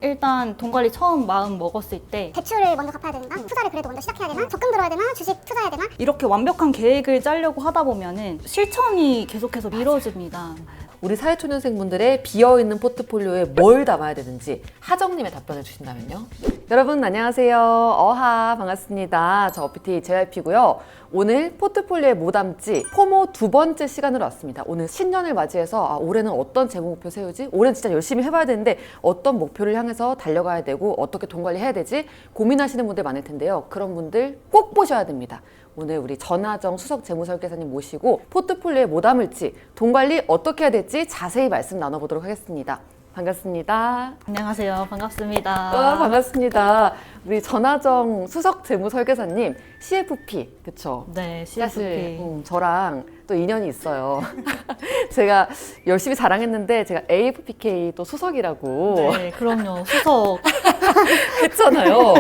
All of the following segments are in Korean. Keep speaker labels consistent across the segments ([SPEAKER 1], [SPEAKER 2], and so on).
[SPEAKER 1] 일단 돈 관리 처음 마음 먹었을 때
[SPEAKER 2] 대출을 먼저 갚아야 되나? 투자를 그래도 먼저 시작해야 되나? 적금 들어야 되나? 주식 투자해야 되나?
[SPEAKER 1] 이렇게 완벽한 계획을 짜려고 하다 보면은 실천이 계속해서 미뤄집니다.
[SPEAKER 3] 우리 사회초년생분들의 비어있는 포트폴리오에 뭘 담아야 되는지 하정님의 답변을 주신다면요. 여러분 안녕하세요. 어하 반갑습니다. 저 어피티 JYP고요. 오늘 포트폴리오에 뭐 담지 포모 두 번째 시간으로 왔습니다. 오늘 신년을 맞이해서 올해는 어떤 재무 목표 세우지? 올해는 진짜 열심히 해봐야 되는데 어떤 목표를 향해서 달려가야 되고 어떻게 돈 관리해야 되지? 고민하시는 분들 많을 텐데요. 그런 분들 꼭 보셔야 됩니다. 오늘 우리 전하정 수석 재무설계사님 모시고 포트폴리오에 뭐 담을지 돈 관리 어떻게 해야 될지 자세히 말씀 나눠보도록 하겠습니다. 반갑습니다.
[SPEAKER 1] 안녕하세요. 반갑습니다.
[SPEAKER 3] 반갑습니다. 우리 전하정 수석 재무설계사님 CFP 그쵸?
[SPEAKER 1] 네,
[SPEAKER 3] 사실
[SPEAKER 1] CFP.
[SPEAKER 3] 저랑 또 인연이 있어요. 제가 열심히 자랑했는데 제가 AFPK 또 수석이라고
[SPEAKER 1] 네, 그럼요. 수석.
[SPEAKER 3] 했잖아요.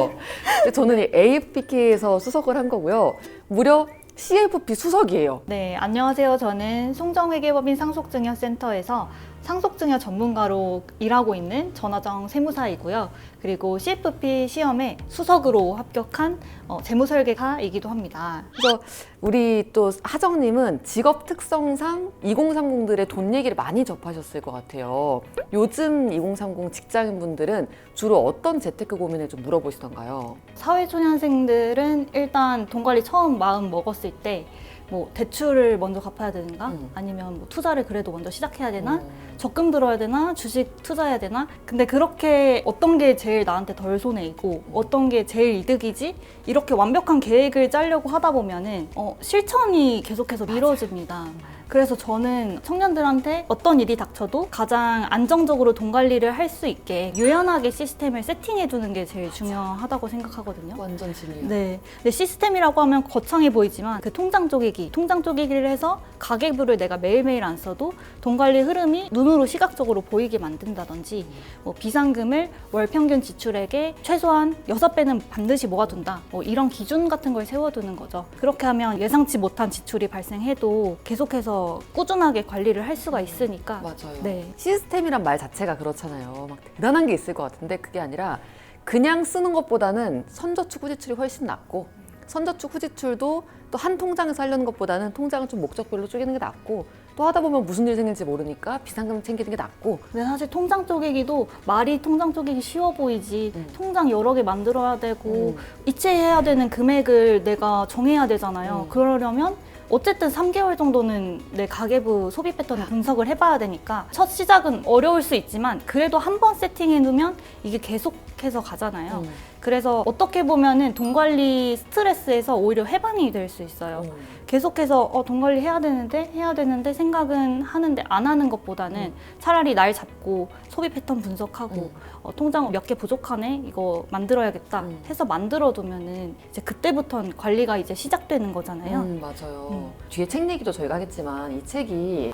[SPEAKER 3] 근데 저는 이 AFPK에서 수석을 한 거고요. 무려 CFP 수석이에요.
[SPEAKER 1] 네, 안녕하세요. 저는 송정회계법인 상속증여센터에서 상속증여 전문가로 일하고 있는 전하정 세무사이고요. 그리고 CFP 시험에 수석으로 합격한 재무설계사이기도 합니다.
[SPEAKER 3] 그래서 우리 또 하정님은 직업 특성상 2030들의 돈 얘기를 많이 접하셨을 것 같아요. 요즘 2030 직장인분들은 주로 어떤 재테크 고민을 좀 물어보시던가요?
[SPEAKER 1] 사회초년생들은 일단 돈 관리 처음 마음 먹었을 때 뭐 대출을 먼저 갚아야 되는가? 아니면 뭐 투자를 그래도 먼저 시작해야 되나? 적금 들어야 되나? 주식 투자해야 되나? 근데 그렇게 어떤 게 제일 나한테 덜 손해이고 어떤 게 제일 이득이지? 이렇게 완벽한 계획을 짜려고 하다 보면은 실천이 계속해서 미뤄집니다. 그래서 저는 청년들한테 어떤 일이 닥쳐도 가장 안정적으로 돈 관리를 할 수 있게 유연하게 시스템을 세팅해 두는 게 제일 중요하다고 생각하거든요.
[SPEAKER 3] 완전 진리예요.
[SPEAKER 1] 네. 근데 시스템이라고 하면 거창해 보이지만 그 통장 쪼개기를 해서 가계부를 내가 매일매일 안 써도 돈 관리 흐름이 눈으로 시각적으로 보이게 만든다든지 뭐 비상금을 월 평균 지출액의 최소한 6배는 반드시 모아둔다. 뭐 이런 기준 같은 걸 세워두는 거죠. 그렇게 하면 예상치 못한 지출이 발생해도 계속해서 꾸준하게 관리를 할 수가 있으니까.
[SPEAKER 3] 맞아요.
[SPEAKER 1] 네.
[SPEAKER 3] 시스템이란 말 자체가 그렇잖아요. 막 대단한 게 있을 것 같은데 그게 아니라 그냥 쓰는 것보다는 선저축 후지출이 훨씬 낫고 선저축 후지출도 또 한 통장에서 하려는 것보다는 통장을 좀 목적별로 쪼개는 게 낫고 또 하다 보면 무슨 일이 생길지 모르니까 비상금 챙기는 게 낫고.
[SPEAKER 1] 근데 사실 통장 쪼개기도 말이 통장 쪼개기 쉬워 보이지 통장 여러 개 만들어야 되고 이체해야 되는 금액을 내가 정해야 되잖아요. 그러려면 어쨌든 3개월 정도는 내 가계부 소비 패턴을 분석을 해봐야 되니까 첫 시작은 어려울 수 있지만 그래도 한 번 세팅해 놓으면 이게 계속해서 가잖아요. 그래서 어떻게 보면은 돈 관리 스트레스에서 오히려 해방이 될 수 있어요. 계속해서 돈 관리 해야 되는데 생각은 하는데 안 하는 것보다는 차라리 날 잡고 소비 패턴 분석하고 통장 몇 개 부족하네 이거 만들어야겠다 해서 만들어두면은 이제 그때부터는 관리가 이제 시작되는 거잖아요.
[SPEAKER 3] 맞아요. 뒤에 책 얘기도 저희가 하겠지만 이 책이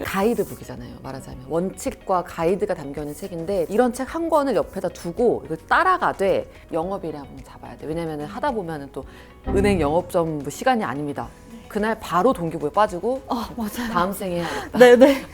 [SPEAKER 3] 가이드북이잖아요. 말하자면 원칙과 가이드가 담겨있는 책인데 이런 책 한 권을 옆에다 두고 이걸 따라가되 영업일에 한번 잡아야 돼. 왜냐면 하다 보면 또 은행 영업점 시간이 아닙니다. 그날 바로 동기부여 빠지고
[SPEAKER 1] 맞아요.
[SPEAKER 3] 다음 생에 해야겠다.
[SPEAKER 1] 네네.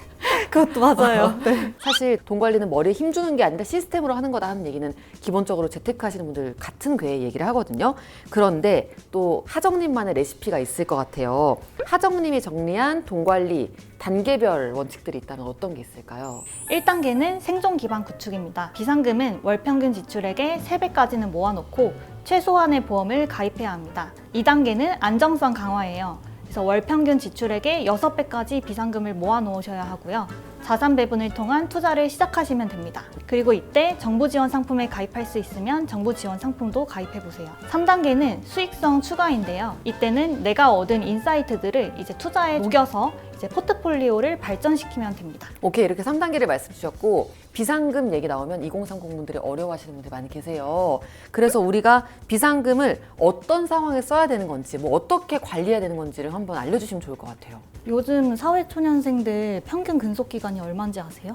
[SPEAKER 1] 그것도 맞아요. 네.
[SPEAKER 3] 사실 돈 관리는 머리에 힘주는 게 아니라 시스템으로 하는 거다 하는 얘기는 기본적으로 재테크 하시는 분들 같은 궤에 얘기를 하거든요. 그런데 또 하정님만의 레시피가 있을 것 같아요. 하정님이 정리한 돈 관리 단계별 원칙들이 있다면 어떤 게 있을까요?
[SPEAKER 1] 1단계는 생존 기반 구축입니다. 비상금은 월 평균 지출액의 3배까지는 모아놓고 최소한의 보험을 가입해야 합니다. 2단계는 안정성 강화예요. 그래서 월 평균 지출액의 6배까지 비상금을 모아 놓으셔야 하고요. 자산 배분을 통한 투자를 시작하시면 됩니다. 그리고 이때 정부 지원 상품에 가입할 수 있으면 정부 지원 상품도 가입해 보세요. 3단계는 수익성 추가인데요. 이때는 내가 얻은 인사이트들을 이제 투자에 녹여서 이제 포트폴리오를 발전시키면 됩니다.
[SPEAKER 3] 오케이, 이렇게 3단계를 말씀 주셨고 비상금 얘기 나오면 2030분들이 어려워하시는 분들이 많이 계세요. 그래서 우리가 비상금을 어떤 상황에 써야 되는 건지 뭐 어떻게 관리해야 되는 건지를 한번 알려주시면 좋을 것 같아요.
[SPEAKER 1] 요즘 사회초년생들 평균 근속기간이 얼마인지 아세요?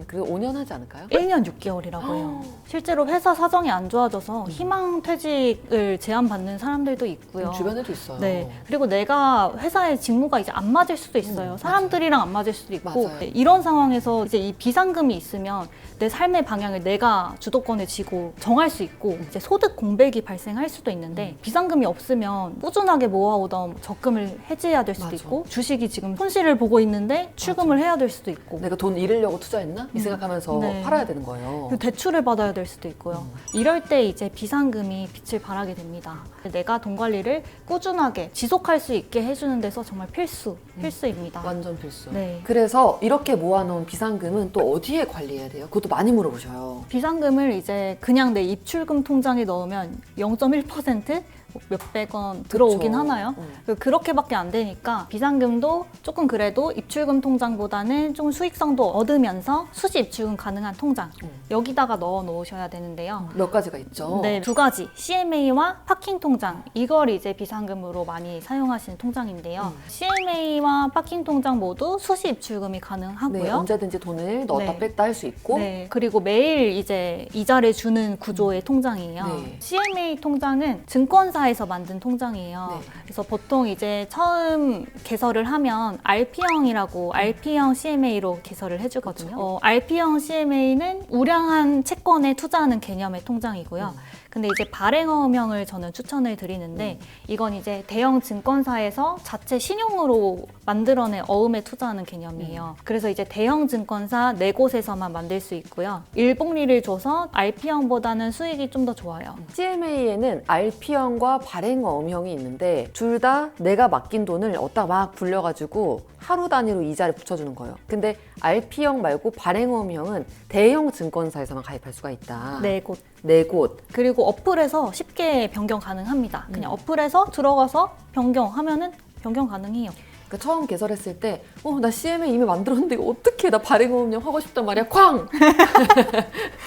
[SPEAKER 3] 그래도 5년 하지 않을까요?
[SPEAKER 1] 1년 6개월이라고 해요. 실제로 회사 사정이 안 좋아져서 희망 퇴직을 제안받는 사람들도 있고요.
[SPEAKER 3] 주변에도 있어요.
[SPEAKER 1] 네. 그리고 내가 회사의 직무가 이제 안 맞을 수도 있어요. 있어요. 사람들이랑 안 맞을 수도 있고
[SPEAKER 3] 맞아요.
[SPEAKER 1] 네, 이런 상황에서 이제 이 비상금이 있으면 내 삶의 방향을 내가 주도권을 쥐고 정할 수 있고 이제 소득 공백이 발생할 수도 있는데 비상금이 없으면 꾸준하게 모아오던 적금을 해지해야 될 수도
[SPEAKER 3] 맞아.
[SPEAKER 1] 있고 주식이 지금 손실을 보고 있는데 출금을 해야 될 수도 있고
[SPEAKER 3] 내가 돈 잃으려고 투자했나? 이 생각하면서
[SPEAKER 1] 네.
[SPEAKER 3] 팔아야 되는 거예요.
[SPEAKER 1] 그리고 대출을 받아야 될 수도 있고요. 이럴 때 이제 비상금이 빛을 발하게 됩니다. 내가 돈 관리를 꾸준하게 지속할 수 있게 해주는 데서 정말 필수입니다.
[SPEAKER 3] 완전 필수.
[SPEAKER 1] 네.
[SPEAKER 3] 그래서 이렇게 모아놓은 비상금은 또 어디에 관리해야 돼요? 그것도 많이 물어보셔요.
[SPEAKER 1] 비상금을 이제 그냥 내 입출금 통장에 넣으면 0.1% 몇백 원 들어오긴
[SPEAKER 3] 그쵸.
[SPEAKER 1] 하나요? 그렇게밖에 안 되니까 비상금도 조금 그래도 입출금 통장보다는 좀 수익성도 얻으면서 수시 입출금 가능한 통장 여기다가 넣어 놓으셔야 되는데요.
[SPEAKER 3] 몇 가지가 있죠.
[SPEAKER 1] 네, 두 가지 CMA와 파킹 통장 이걸 이제 비상금으로 많이 사용하시는 통장인데요. CMA와 파킹 통장 모두 수시 입출금이 가능하고요.
[SPEAKER 3] 네, 언제든지 돈을 넣었다
[SPEAKER 1] 네.
[SPEAKER 3] 뺐다 할 수 있고
[SPEAKER 1] 네, 그리고 매일 이제 이자를 주는 구조의 통장이에요.
[SPEAKER 3] 네.
[SPEAKER 1] CMA 통장은 증권사에서 만든 통장이에요.
[SPEAKER 3] 네.
[SPEAKER 1] 그래서 보통 이제 처음 개설을 하면 RP형이라고 RP형 CMA로 개설을 해주거든요. RP형 CMA는 우량한 채권에 투자하는 개념의 통장이고요. 근데 이제 발행어명을 저는 추천을 드리는데 이건 이제 대형 증권사에서 자체 신용으로 만들어낸 어음에 투자하는 개념이에요. 그래서 이제 대형 증권사 4곳에서만 만들 수 있고요. 일복리를 줘서 RP형보다는 수익이 좀 더 좋아요.
[SPEAKER 3] CMA에는 RP형과 발행어음형이 있는데 둘 다 내가 맡긴 돈을 어디다 막 불려가지고 하루 단위로 이자를 붙여주는 거예요. 근데 RP형 말고 발행어음형은 대형 증권사에서만 가입할 수가 있다.
[SPEAKER 1] 4곳.
[SPEAKER 3] 4곳.
[SPEAKER 1] 그리고 어플에서 쉽게 변경 가능합니다. 그냥 어플에서 들어가서 변경하면은 변경 가능해요.
[SPEAKER 3] 그러니까 처음 개설했을 때 나 CMA 이미 만들었는데 이거 어떻게 나 발행어음형 하고 싶단 말이야. 쾅!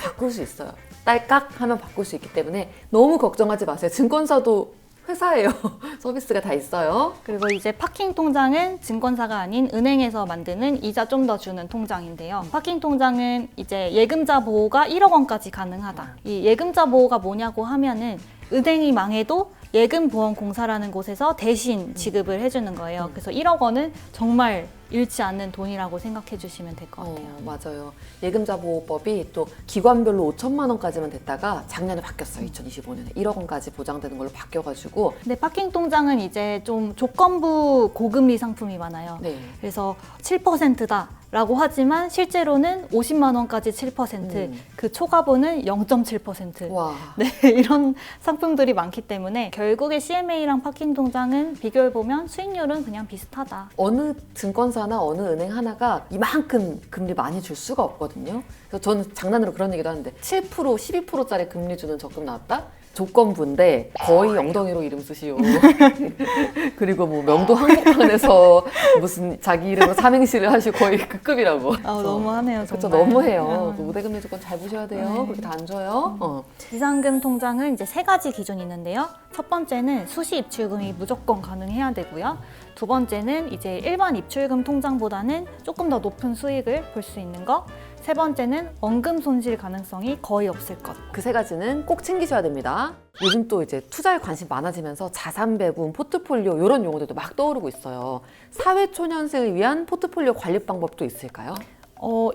[SPEAKER 3] 바꿀 수 있어요. 딸깍 하면 바꿀 수 있기 때문에 너무 걱정하지 마세요. 증권사도 회사예요. 서비스가 다 있어요.
[SPEAKER 1] 그리고 이제 파킹 통장은 증권사가 아닌 은행에서 만드는 이자 좀 더 주는 통장인데요. 파킹 통장은 이제 예금자 보호가 1억 원까지 가능하다. 이 예금자 보호가 뭐냐고 하면은 은행이 망해도 예금보험공사라는 곳에서 대신 지급을 해주는 거예요. 그래서 1억 원은 정말 잃지 않는 돈이라고 생각해 주시면 될 것 같아요.
[SPEAKER 3] 맞아요. 예금자 보호법이 또 기관별로 5천만 원까지만 됐다가 작년에 바뀌었어요. 2025년에 1억 원까지 보장되는 걸로 바뀌어가지고.
[SPEAKER 1] 근데 파킹 통장은 이제 좀 조건부 고금리 상품이 많아요.
[SPEAKER 3] 네.
[SPEAKER 1] 그래서 7%다. 라고 하지만 실제로는 50만 원까지 7%, 그 초과분은 0.7%.
[SPEAKER 3] 와.
[SPEAKER 1] 네, 이런 상품들이 많기 때문에 결국에 CMA랑 파킹 통장은 비교해보면 수익률은 그냥 비슷하다.
[SPEAKER 3] 어느 증권사나 어느 은행 하나가 이만큼 금리 많이 줄 수가 없거든요. 그래서 저는 장난으로 그런 얘기도 하는데 7%, 12%짜리 금리 주는 적금 나왔다? 조건부인데 거의 엉덩이로 이름 쓰시오. 그리고 뭐 명도 한복판에서 무슨 자기 이름으로 삼행시를 하시고 거의 그 급이라고.
[SPEAKER 1] 너무하네요,
[SPEAKER 3] 그렇죠,
[SPEAKER 1] 정말.
[SPEAKER 3] 너무해요. 우대금리 조건 잘 보셔야 돼요. 그렇게 다 안 줘요.
[SPEAKER 1] 비상금 통장은 이제 3가지 기준이 있는데요. 첫 번째는 수시 입출금이 무조건 가능해야 되고요. 두 번째는 이제 일반 입출금 통장보다는 조금 더 높은 수익을 볼 수 있는 거. 세 번째는 원금 손실 가능성이 거의 없을 것.
[SPEAKER 3] 그 3가지는 꼭 챙기셔야 됩니다. 요즘 또 이제 투자에 관심 많아지면서 자산 배분, 포트폴리오 이런 용어들도 막 떠오르고 있어요. 사회초년생을 위한 포트폴리오 관리 방법도 있을까요?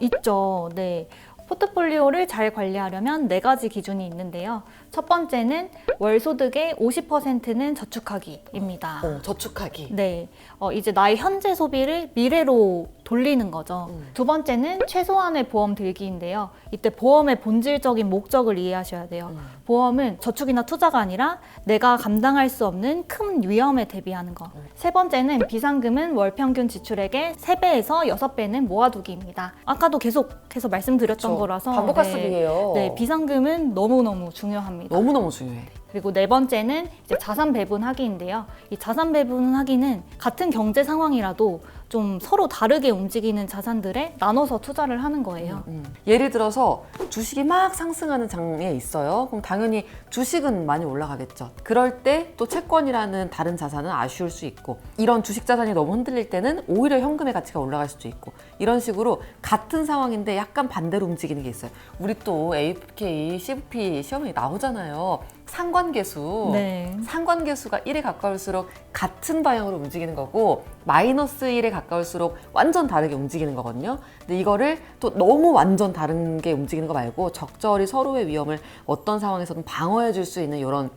[SPEAKER 1] 있죠. 네. 포트폴리오를 잘 관리하려면 4가지 기준이 있는데요. 첫 번째는 월 소득의 50%는 저축하기입니다.
[SPEAKER 3] 저축하기.
[SPEAKER 1] 네. 이제 나의 현재 소비를 미래로 돌리는 거죠. 두 번째는 최소한의 보험 들기인데요. 이때 보험의 본질적인 목적을 이해하셔야 돼요. 보험은 저축이나 투자가 아니라 내가 감당할 수 없는 큰 위험에 대비하는 거. 세 번째는 비상금은 월 평균 지출액의 3배에서 6배는 모아두기입니다. 아까도 계속해서 말씀드렸던 거라서
[SPEAKER 3] 반복학습이에요.
[SPEAKER 1] 네, 비상금은 너무너무 중요합니다.
[SPEAKER 3] 너무너무 중요해.
[SPEAKER 1] 그리고 4번째는 이제 자산 배분하기인데요. 이 자산 배분하기는 같은 경제 상황이라도 좀 서로 다르게 움직이는 자산들에 나눠서 투자를 하는 거예요.
[SPEAKER 3] 예를 들어서 주식이 막 상승하는 장에 있어요. 그럼 당연히 주식은 많이 올라가겠죠. 그럴 때 또 채권이라는 다른 자산은 아쉬울 수 있고 이런 주식 자산이 너무 흔들릴 때는 오히려 현금의 가치가 올라갈 수도 있고 이런 식으로 같은 상황인데 약간 반대로 움직이는 게 있어요. 우리 또 AFK, CFP 시험에 나오잖아요. 상관 상관계수.
[SPEAKER 1] 네.
[SPEAKER 3] 상관계수가 1에 가까울수록 같은 방향으로 움직이는 거고 마이너스 1에 가까울수록 완전 다르게 움직이는 거거든요. 근데 이거를 또 너무 완전 다른 게 움직이는 거 말고 적절히 서로의 위험을 어떤 상황에서든 방어해 줄 수 있는 이런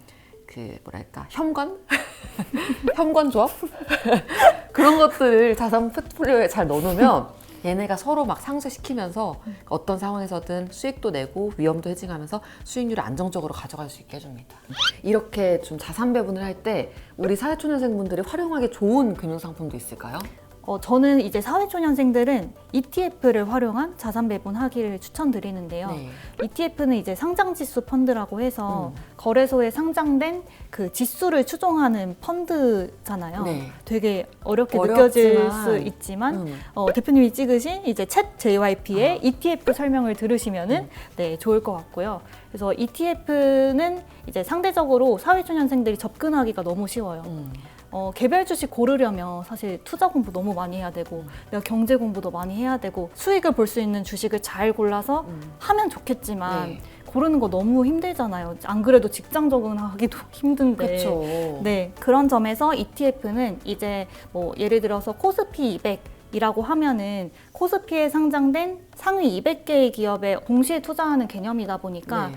[SPEAKER 3] 그 뭐랄까 현관? 현관 조합? 그런 것들을 자산 포트폴리오에 잘 넣어놓으면 얘네가 서로 막 상쇄시키면서 어떤 상황에서든 수익도 내고 위험도 해징하면서 수익률을 안정적으로 가져갈 수 있게 해줍니다. 이렇게 좀 자산 배분을 할 때 우리 사회초년생분들이 활용하기 좋은 금융상품도 있을까요?
[SPEAKER 1] 저는 이제 사회초년생들은 ETF를 활용한 자산 배분하기를 추천드리는데요.
[SPEAKER 3] 네.
[SPEAKER 1] ETF는 이제 상장지수 펀드라고 해서 거래소에 상장된 그 지수를 추종하는 펀드잖아요.
[SPEAKER 3] 네.
[SPEAKER 1] 되게 어렵게 느껴질
[SPEAKER 3] 어렵지만,
[SPEAKER 1] 수 있지만 대표님이 찍으신 이제 챗 JYP의 ETF 설명을 들으시면은 네, 좋을 것 같고요. 그래서 ETF는 이제 상대적으로 사회초년생들이 접근하기가 너무 쉬워요. 개별 주식 고르려면 사실 투자 공부 너무 많이 해야 되고 내가 경제 공부도 많이 해야 되고 수익을 볼 수 있는 주식을 잘 골라서 하면 좋겠지만
[SPEAKER 3] 네.
[SPEAKER 1] 고르는 거 너무 힘들잖아요. 안 그래도 직장 적응하기도 힘든데.
[SPEAKER 3] 그렇죠.
[SPEAKER 1] 네, 그런 점에서 ETF는 이제 뭐 예를 들어서 코스피 200이라고 하면은 코스피에 상장된 상위 200개의 기업에 동시에 투자하는 개념이다 보니까
[SPEAKER 3] 네.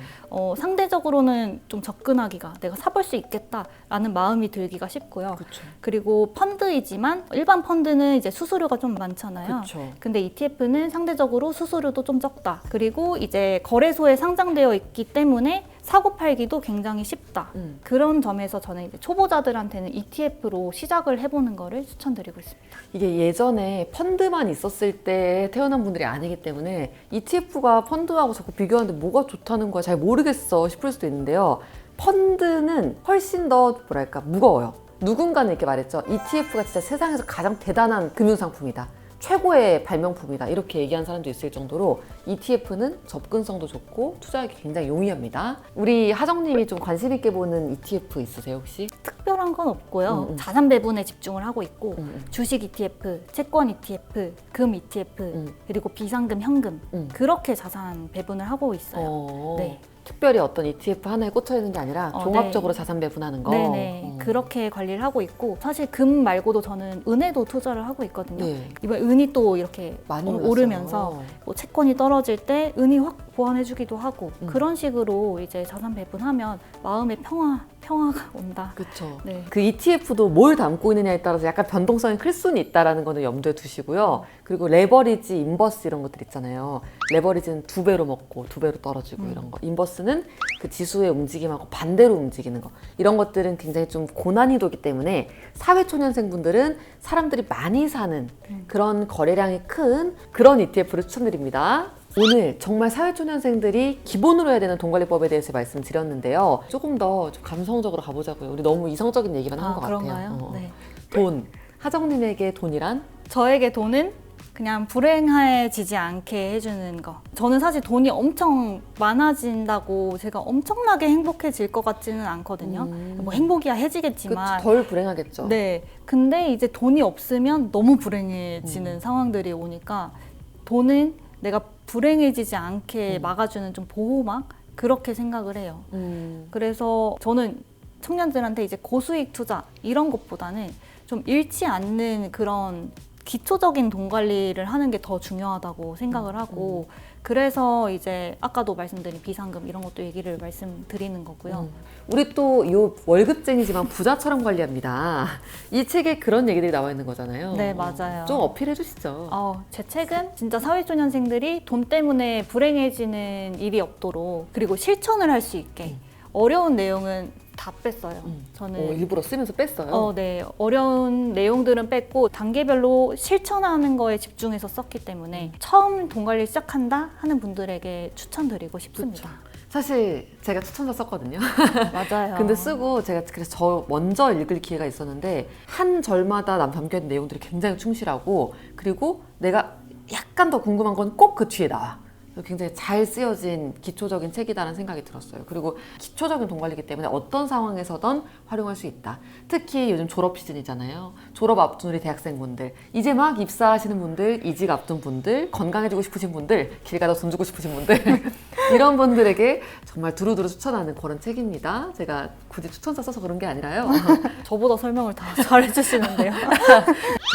[SPEAKER 1] 상대적으로는 좀 접근하기가 내가 사볼 수 있겠다라는 마음이 들기가 쉽고요.
[SPEAKER 3] 그렇죠.
[SPEAKER 1] 그리고 펀드이지만 일반 펀드는 이제 수수료가 좀 많잖아요.
[SPEAKER 3] 그렇죠.
[SPEAKER 1] 근데 ETF는 상대적으로 수수료도 좀 적다. 그리고 이제 거래소에 상장되어 있기 때문에 사고 팔기도 굉장히 쉽다. 그런 점에서 저는 이제 초보자들한테는 ETF로 시작을 해보는 거를 추천드리고 있습니다.
[SPEAKER 3] 이게 예전에 펀드만 있었을 때 태어난 분들이 아니기 때문에 ETF가 펀드하고 자꾸 비교하는데 뭐가 좋다는 거야 잘 모르겠어 싶을 수도 있는데요. 펀드는 훨씬 더 뭐랄까 무거워요. 누군가는 이렇게 말했죠. ETF가 진짜 세상에서 가장 대단한 금융상품이다. 최고의 발명품이다. 이렇게 얘기한 사람도 있을 정도로 ETF는 접근성도 좋고 투자하기 굉장히 용이합니다. 우리 하정님이 좀 관심 있게 보는 ETF 있으세요 혹시?
[SPEAKER 1] 특별한 건 없고요. 자산 배분에 집중을 하고 있고 주식 ETF, 채권 ETF, 금 ETF, 그리고 비상금, 현금 그렇게 자산 배분을 하고 있어요. 네.
[SPEAKER 3] 특별히 어떤 ETF 하나에 꽂혀 있는 게 아니라 종합적으로
[SPEAKER 1] 네.
[SPEAKER 3] 자산 배분하는 거.
[SPEAKER 1] 네네. 그렇게 관리를 하고 있고 사실 금 말고도 저는 은에도 투자를 하고 있거든요.
[SPEAKER 3] 네.
[SPEAKER 1] 이번 은이 또 이렇게
[SPEAKER 3] 많이
[SPEAKER 1] 오르면서 뭐 채권이 떨어질 때 은이 확 보완해주기도 하고 그런 식으로 이제 자산 배분하면 마음의 평화가 온다.
[SPEAKER 3] 그렇죠.
[SPEAKER 1] 네.
[SPEAKER 3] 그 ETF도 뭘 담고 있느냐에 따라서 약간 변동성이 클 수는 있다라는 거는 염두에 두시고요. 그리고 레버리지, 인버스 이런 것들 있잖아요. 레버리지는 2배로 먹고 2배로 떨어지고 이런 거. 인버스는 그 지수의 움직임하고 반대로 움직이는 거. 이런 것들은 굉장히 좀 고난이도이기 때문에 사회초년생분들은 사람들이 많이 사는 그런 거래량이 큰 그런 ETF를 추천드립니다. 오늘 정말 사회초년생들이 기본으로 해야 되는 돈관리법에 대해서 말씀드렸는데요. 조금 더 좀 감성적으로 가보자고요. 우리 너무 이성적인 얘기만 한 것
[SPEAKER 1] 그런가요?
[SPEAKER 3] 같아요.
[SPEAKER 1] 네.
[SPEAKER 3] 돈. 하정님에게 돈이란?
[SPEAKER 1] 저에게 돈은 그냥 불행해지지 않게 해주는 거. 저는 사실 돈이 엄청 많아진다고 제가 엄청나게 행복해질 것 같지는 않거든요. 뭐 행복이야 해지겠지만.
[SPEAKER 3] 그쵸, 덜 불행하겠죠.
[SPEAKER 1] 네. 근데 이제 돈이 없으면 너무 불행해지는 상황들이 오니까 돈은 내가 불행해지지 않게 막아주는 좀 보호막? 그렇게 생각을 해요. 그래서 저는 청년들한테 이제 고수익 투자 이런 것보다는 좀 잃지 않는 그런 기초적인 돈 관리를 하는 게 더 중요하다고 생각을 하고 그래서 이제 아까도 말씀드린 비상금 이런 것도 얘기를 말씀드리는 거고요.
[SPEAKER 3] 우리 또 이 월급쟁이지만 부자처럼 관리합니다. 이 책에 그런 얘기들이 나와 있는 거잖아요.
[SPEAKER 1] 네, 맞아요.
[SPEAKER 3] 좀 어필해 주시죠.
[SPEAKER 1] 제 책은 진짜 사회초년생들이 돈 때문에 불행해지는 일이 없도록 그리고 실천을 할 수 있게 어려운 내용은 다 뺐어요. 저는
[SPEAKER 3] 일부러 쓰면서 뺐어요.
[SPEAKER 1] 네. 어려운 내용들은 뺐고 단계별로 실천하는 거에 집중해서 썼기 때문에 처음 돈 관리 시작한다 하는 분들에게 추천드리고 싶습니다.
[SPEAKER 3] 사실 제가 추천서 썼거든요.
[SPEAKER 1] 맞아요.
[SPEAKER 3] 근데 쓰고 제가 그래서 저 먼저 읽을 기회가 있었는데 한 절마다 난 담겨있는 내용들이 굉장히 충실하고 그리고 내가 약간 더 궁금한 건 꼭 그 뒤에 나와. 굉장히 잘 쓰여진 기초적인 책이다라는 생각이 들었어요. 그리고 기초적인 돈 관리이기 때문에 어떤 상황에서든 활용할 수 있다. 특히 요즘 졸업 시즌이잖아요. 졸업 앞둔 우리 대학생분들, 이제 막 입사하시는 분들, 이직 앞둔 분들, 건강해지고 싶으신 분들, 길 가다 돈 주고 싶으신 분들 이런 분들에게 정말 두루두루 추천하는 그런 책입니다. 제가 굳이 추천서 써서 그런 게 아니라요.
[SPEAKER 1] 저보다 설명을 다 잘해주시는데요.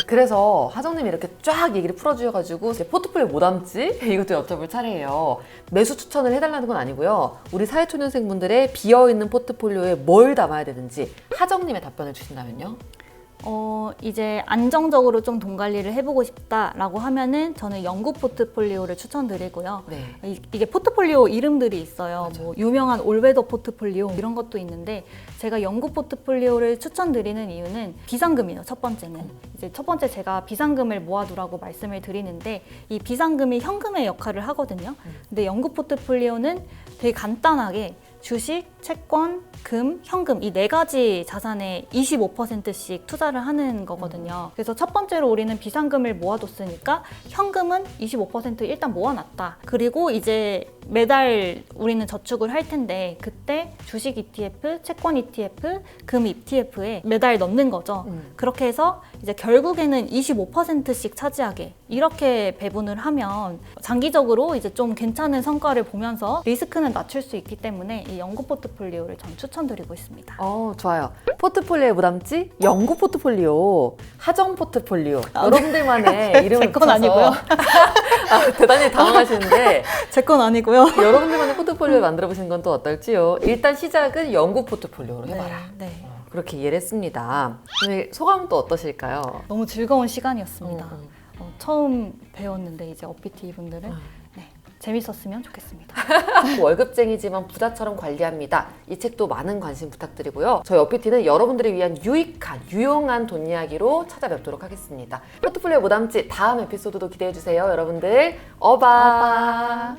[SPEAKER 3] 그래서 하정님이 이렇게 쫙 얘기를 풀어주셔가지고 제 포트폴리오 뭐 담지? 이것도 여쭤볼 차례예요. 매수 추천을 해달라는 건 아니고요. 우리 사회초년생분들의 비어있는 포트폴리오에 뭘 담아야 되는지 하정님의 답변을 주신다면요?
[SPEAKER 1] 이제 안정적으로 좀 돈 관리를 해보고 싶다라고 하면은 저는 연구 포트폴리오를 추천드리고요.
[SPEAKER 3] 네.
[SPEAKER 1] 이게 포트폴리오 이름들이 있어요. 뭐 유명한 올웨더 포트폴리오 이런 것도 있는데 제가 연구 포트폴리오를 추천드리는 이유는 비상금이에요. 첫 번째는 이제 첫 번째 제가 비상금을 모아두라고 말씀을 드리는데 이 비상금이 현금의 역할을 하거든요. 근데 연구 포트폴리오는 되게 간단하게 주식, 채권, 금, 현금 이 네 가지 자산에 25%씩 투자를 하는 거거든요. 그래서 첫 번째로 우리는 비상금을 모아뒀으니까 현금은 25% 일단 모아놨다. 그리고 이제 매달 우리는 저축을 할 텐데 그때 주식 ETF, 채권 ETF, 금 ETF에 매달 넣는 거죠. 그렇게 해서 이제 결국에는 25%씩 차지하게 이렇게 배분을 하면 장기적으로 이제 좀 괜찮은 성과를 보면서 리스크는 낮출 수 있기 때문에 이 연구 포트폴리오를 전 추천드리고 있습니다.
[SPEAKER 3] 좋아요. 포트폴리오에 뭐 담지? 연구 포트폴리오, 하정 포트폴리오. 여러분들만의 이름을
[SPEAKER 1] 제 건 아니고요.
[SPEAKER 3] 대단히 당황하시는데
[SPEAKER 1] 제 건 아니고요.
[SPEAKER 3] 여러분들만의 포트폴리오를 만들어 보시는 건 또 어떨지요? 일단 시작은 연구 포트폴리오로 해봐라.
[SPEAKER 1] 네.
[SPEAKER 3] 그렇게 이해를 했습니다. 오늘 소감은 또 어떠실까요?
[SPEAKER 1] 너무 즐거운 시간이었습니다. 처음 배웠는데 이제 업비티 분들은 네, 재밌었으면 좋겠습니다.
[SPEAKER 3] 월급쟁이지만 부자처럼 관리합니다. 이 책도 많은 관심 부탁드리고요. 저희 업비티는 여러분들을 위한 유익한, 유용한 돈 이야기로 찾아뵙도록 하겠습니다. 포트폴리오 뭐 담지 다음 에피소드도 기대해주세요. 여러분들 어바!